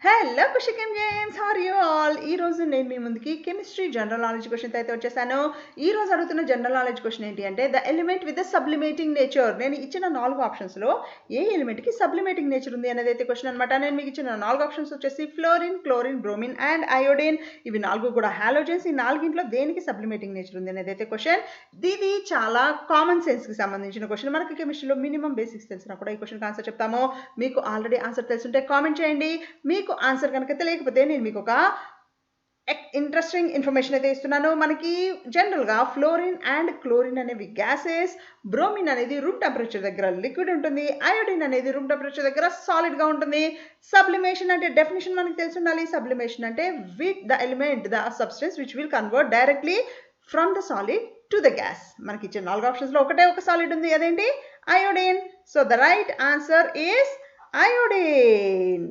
Hello కుషికం James, how are you all? ఈ రోజు నేను మీ ముందుకి కెమిస్ట్రీ జనరల్ నాలెడ్జ్ క్వశ్చన్ అయితే వచ్చేసాను. ఈ రోజు అడుగుతున్న జనరల్ నాలెడ్జ్ క్వశ్చన్ ఏంటి అంటే the element with the sublimating nature. నేను ఇచ్చిన 4 ఆప్షన్స్లో ఏ ఎలిమెంట్కి సబ్లిమేటింగ్ నేచర్ ఉంది అనేది అయితే క్వశ్చన్ అనమాట. నేను మీకు ఇచ్చిన 4 ఆప్షన్స్ వచ్చేసి fluorine, chlorine, bromine and iodine. ఇవి 4 కూడా హాలోజన్స్. ఈ 4 దేనికి సబ్లిమేటింగ్ నేచర్ ఉంది అనేది అయితే క్వశ్చన్. ఇది చాలా కామన్ సెన్స్కి సంబంధించిన క్వశ్చన్. మనకి కెమిస్ట్రీలో మినిమం బేసిక్స్ తెలిసినా కూడా ఈ క్వశ్చన్కి ఆన్సర్ చెప్తాము. మీకు ఆల్రెడీ ఆన్సర్ తెలుసుంటే కామెంట్ చేయండి. మీకు ఆన్సర్ కనుక తెలియకపోతే నేను మీకు ఒక ఇంట్రెస్టింగ్ ఇన్ఫర్మేషన్ అయితే ఇస్తున్నాను. మనకి జనరల్గా ఫ్లోరిన్ అండ్ క్లోరిన్ అనేవి గ్యాసెస్, బ్రోమిన్ అనేది రూమ్ టెంపరేచర్ దగ్గర లిక్విడ్ ఉంటుంది, అయోడిన్ అనేది రూమ్ టెంపరేచర్ దగ్గర సాలిడ్గా ఉంటుంది. సబ్లిమేషన్ అంటే డెఫినేషన్ మనకి తెలిసి ఉండాలి. సబ్లిమేషన్ అంటే with the element the substance which will convert directly from the solid to the gas. మనకి ఇచ్చే 4 ఆప్షన్స్లో ఒకటే ఒక సాలిడ్ ఉంది, అదేంటి? Iodine. So the right answer is iodine.